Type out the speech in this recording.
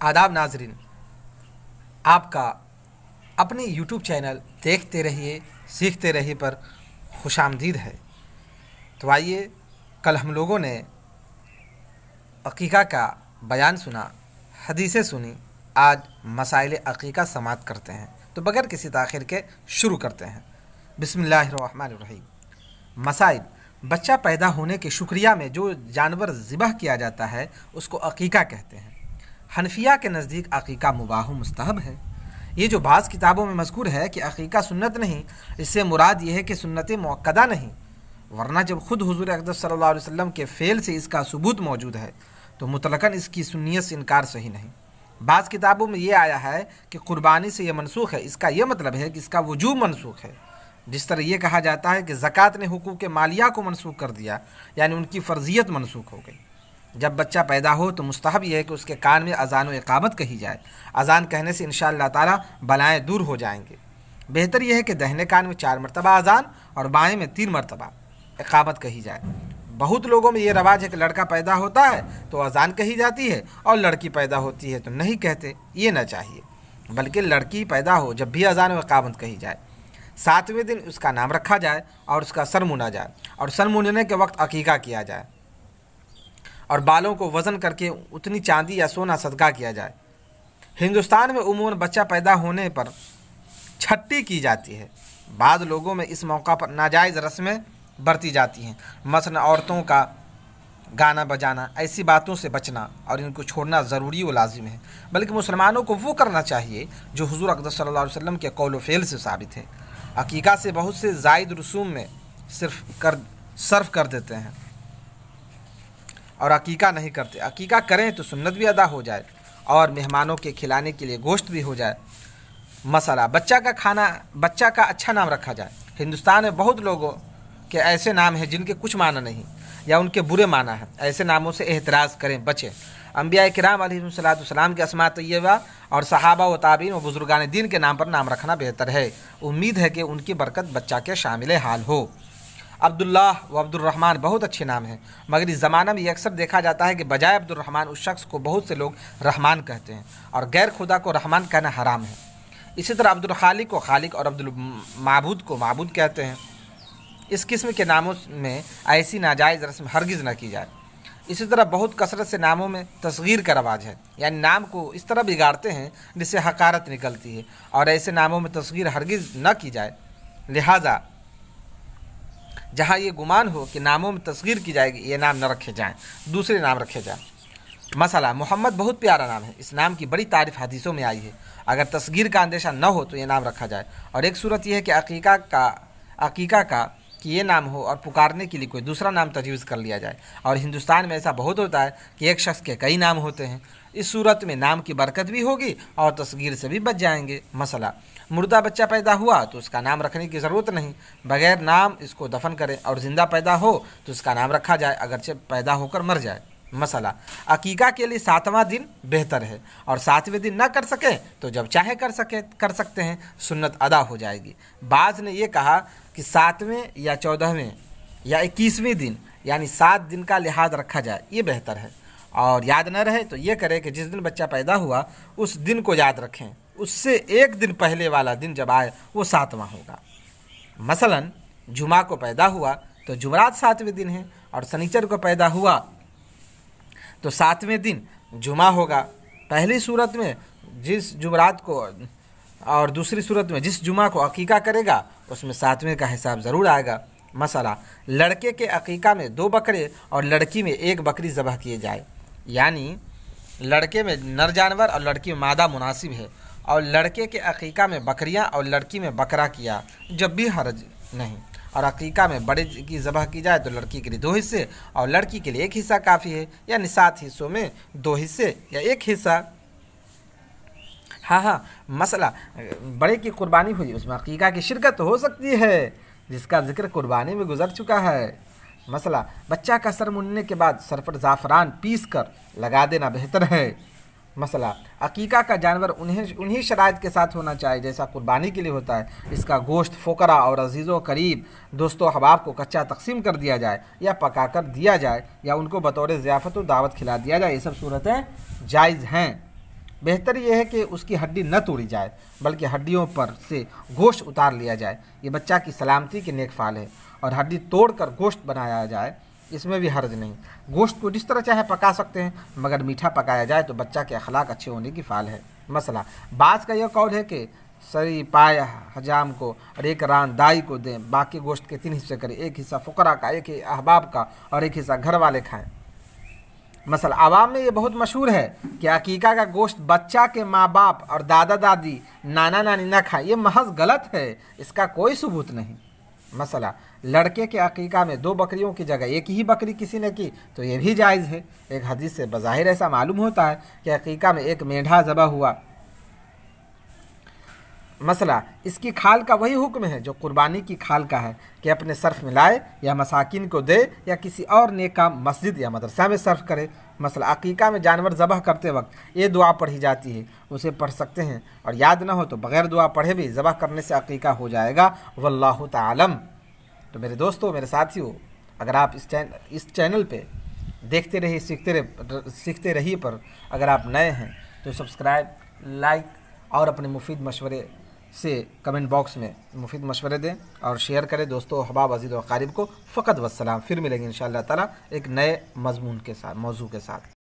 आदाब नाजरीन, आपका अपने यूट्यूब चैनल देखते रहिए सीखते रहिए पर खुशामदीद है। तो आइए, कल हम लोगों ने अकीका का बयान सुना, हदीसें सुनी, आज मसाइल अकीका समाअत करते हैं। तो बगैर किसी ताख़ीर के शुरू करते हैं। बिस्मिल्लाहिर्रहमानिर्रहीम। मसाइल: बच्चा पैदा होने के शुक्रिया में जो जानवर ज़िबह किया जाता है उसको अकीका कहते हैं। हनफिया के नज़दीक अकीका मुबाह मुस्तहब है। ये जो बाज़ किताबों में मज़कूर है कि अकीका सुन्नत नहीं, इससे मुराद ये है कि सुन्नत मुअक्कदा नहीं, वरना जब ख़ुद हुज़ूर अक़दस सल्लल्लाहु अलैहि वसल्लम के फ़ेल से इसका सबूत मौजूद है तो मुतलकन इसकी सुन्नियत से इनकार सही नहीं। बाज़ किताबों में ये आया है कि क़ुरबानी से ये मनसूख है, इसका यह मतलब है कि इसका वजूब मनसूख है। जिस तरह ये कहा जाता है कि ज़कात ने हुकूक़ मालिया को मनसूख कर दिया, यानी उनकी फ़र्ज़ियत मनसूख हो गई। जब बच्चा पैदा हो तो मुस्तहब यह है कि उसके कान में अज़ान व इक़ामत कही जाए। अज़ान कहने से इंशाअल्लाह ताला बलाएँ दूर हो जाएंगे। बेहतर यह है कि दाहिने कान में 4 मरतबा अज़ान और बाएँ में 3 मरतबा इक़ामत कही जाए। बहुत लोगों में ये रवाज है कि लड़का पैदा होता है तो अज़ान कही जाती है और लड़की पैदा होती है तो नहीं कहते। ये ना चाहिए, बल्कि लड़की पैदा हो जब भी अज़ान व इक़ामत कही जाए। 7वें दिन उसका नाम रखा जाए और उसका सर मुना जाए और सर मुनने के वक्त अकीका किया जाए और बालों को वज़न करके उतनी चांदी या सोना सदका किया जाए। हिंदुस्तान में उमूमन बच्चा पैदा होने पर छट्टी की जाती है। बाद लोगों में इस मौका पर नाजायज़ रस्में बरती जाती हैं, मसलन औरतों का गाना बजाना, ऐसी बातों से बचना और इनको छोड़ना ज़रूरी व लाजिम है। बल्कि मुसलमानों को वो करना चाहिए जो हुज़ूर अक़दस सल्लल्लाहु अलैहि वसल्लम के कौल व फ़ेल से साबित है। अकीका से बहुत से ज़ायद रसूम में सर्फ कर देते हैं और अकीका नहीं करते। अकीका करें तो सुन्नत भी अदा हो जाए और मेहमानों के खिलाने के लिए गोश्त भी हो जाए। मसला: बच्चा का अच्छा नाम रखा जाए। हिंदुस्तान में बहुत लोगों के ऐसे नाम हैं जिनके कुछ माना नहीं या उनके बुरे माना है। ऐसे नामों से एहतराज़ करें, बचें। अंबिया किराम अलैहिस्सलाम के अस्मा तय्यबा और सहाबा व ताबीन व बुजुर्गान दीन के नाम पर नाम रखना बेहतर है। उम्मीद है कि उनकी बरकत बच्चा के शामिल हाल हो। अब्दुल्लाह व अब्दुर्रहमान बहुत अच्छे नाम हैं, मगर इस ज़माना में ये अक्सर देखा जाता है कि बजाय अब्दुर्रहमान उस शख्स को बहुत से लोग रहमान कहते हैं और गैर खुदा को रहमान कहना हराम है। इसी तरह अब्दुल खालिक को खालिक और अब्दुल माबूद को माबूद कहते हैं। इस किस्म के नामों में ऐसी नाजायज़ रस्म हरगिज़ न की जाए। इसी तरह बहुत कसरत से नामों में तस्गीर का रवाज है, यानी नाम को इस तरह बिगाड़ते हैं जिससे हकारत निकलती है, और ऐसे नामों में तस्गीर हरगिज़ न की जाए। लिहाजा जहाँ ये गुमान हो कि नामों में तस्गीर की जाएगी, ये नाम न रखे जाएँ, दूसरे नाम रखे जाएँ। मसला: मोहम्मद बहुत प्यारा नाम है, इस नाम की बड़ी तारीफ़ हदीसों में आई है। अगर तस्गीर का अंदेशा न हो तो ये नाम रखा जाए। और एक सूरत यह है कि अकीका का कि ये नाम हो और पुकारने के लिए कोई दूसरा नाम तजवीज़ कर लिया जाए। और हिंदुस्तान में ऐसा बहुत होता है कि एक शख्स के कई नाम होते हैं। इस सूरत में नाम की बरकत भी होगी और तस्गीर से भी बच जाएंगे। मसला: मुर्दा बच्चा पैदा हुआ तो उसका नाम रखने की ज़रूरत नहीं, बग़ैर नाम इसको दफन करें, और ज़िंदा पैदा हो तो उसका नाम रखा जाए अगरचे पैदा होकर मर जाए। मसला: अकीका के लिए 7वां दिन बेहतर है और 7वें दिन न कर सके तो जब चाहे कर सकते हैं, सुन्नत अदा हो जाएगी। बाज़ ने यह कहा कि 7वें या 14वें या 21वें दिन, यानी 7 दिन का लिहाज रखा जाए, ये बेहतर है। और याद न रहे तो ये करें कि जिस दिन बच्चा पैदा हुआ उस दिन को याद रखें, उससे एक दिन पहले वाला दिन जब आए वो 7वां होगा। मसलन जुमा को पैदा हुआ तो जुमरात 7वें दिन है, और शनिचर को पैदा हुआ तो 7वें दिन जुमा होगा। पहली सूरत में जिस जुमरात को और दूसरी सूरत में जिस जुमा को अकीका करेगा उसमें 7वें का हिसाब ज़रूर आएगा। मसला: लड़के के अकीका में 2 बकरे और लड़की में 1 बकरी ज़बह किए जाए, यानी लड़के में नर जानवर और लड़की में मादा मुनासिब है, और लड़के के अकीका में बकरियां और लड़की में बकरा किया जब भी हरज नहीं। और अकीका में बड़े की ज़बह की जाए तो लड़की के लिए 2 हिस्से और लड़की के लिए 1 हिस्सा काफ़ी है, यानी 7 हिस्सों में 2 हिस्से या 1 हिस्सा। हाँ, मसला: बड़े की कुर्बानी हुई उसमें अकीका की शिरकत हो सकती है, जिसका जिक्र कुर्बानी में गुजर चुका है। मसला: बच्चा का सर मुनने के बाद सर पर ज़ाफ़रान पीस कर लगा देना बेहतर है। मसला: अकीका का जानवर उन्हीं शराइत के साथ होना चाहिए जैसा कुर्बानी के लिए होता है। इसका गोश्त फ़ुक़रा और अजीज़ों करीब दोस्तों हबाब को कच्चा तकसीम कर दिया जाए या पका कर दिया जाए या उनको बतौर ज़ियाफ़त व दावत खिला दिया जाए। ये सब सूरतें जायज़ हैं। بہتر یہ ہے کہ اس کی ہڈی نہ توڑی جائے بلکہ ہڈیوں پر سے گوشت اتار لیا جائے، یہ بچہ کی سلامتی کے نیک فعل ہے۔ اور ہڈی توڑ کر گوشت بنایا جائے، اس میں بھی حرج نہیں، گوشت کو جس طرح چاہے پکا سکتے ہیں، مگر میٹھا پکایا جائے تو بچہ کے اخلاق اچھے ہونے کی فعال ہے۔ مسئلہ بعض کا یہ قول ہے کہ سری پائے حجام کو اور ایک ران دائی کو دیں، باقی گوشت کے 3 حصے کریں، ایک حصہ فقراء کا، ایک احباب کا اور ایک حصہ گھر والے کھائیں۔ مثلا عوام میں یہ بہت مشہور ہے کہ عقیقہ کا گوشت بچہ کے ماں باپ اور دادا دادی نانا نانی نہ کھائیں، یہ محض غلط ہے، اس کا کوئی ثبوت نہیں۔ مثلا لڑکے کے عقیقہ میں 2 بکریوں کی جگہ ایک ہی بکری کسی نے کی تو یہ بھی جائز ہے۔ ایک حدیث سے بظاہر ایسا معلوم ہوتا ہے کہ عقیقہ میں ایک مینڈھا ذبح ہوا۔ مسئلہ اس کی کھال کا وہی حکم ہے جو قربانی کی کھال کا ہے کہ اپنے صرف میں لائے یا مساکین کو دے یا کسی اور نیک کام مسجد یا مدرسہ میں صرف کرے۔ مثلا عقیقہ میں جانور ذبح کرتے وقت یہ دعا پڑھی جاتی ہے، اسے پڑھ سکتے ہیں، اور یاد نہ ہو تو بغیر دعا پڑھے بھی ذبح کرنے سے عقیقہ ہو جائے گا، واللہ تعالم۔ تو میرے دوستو، میرے ساتھیو، اگر آپ اس چینل پہ دیکھتے رہیے سیکھتے رہیے پر اگر آپ نئے ہیں تو سبسکرائب، لائک اور اپنے مفید مشورے سے کمنٹ باکس میں مفید مشورے دیں اور شیئر کریں دوستو، احباب، عزیز و اقارب کو۔ فقط والسلام، پھر ملیں گے انشاءاللہ تعالی ایک نئے مضمون کے ساتھ، موضوع کے ساتھ۔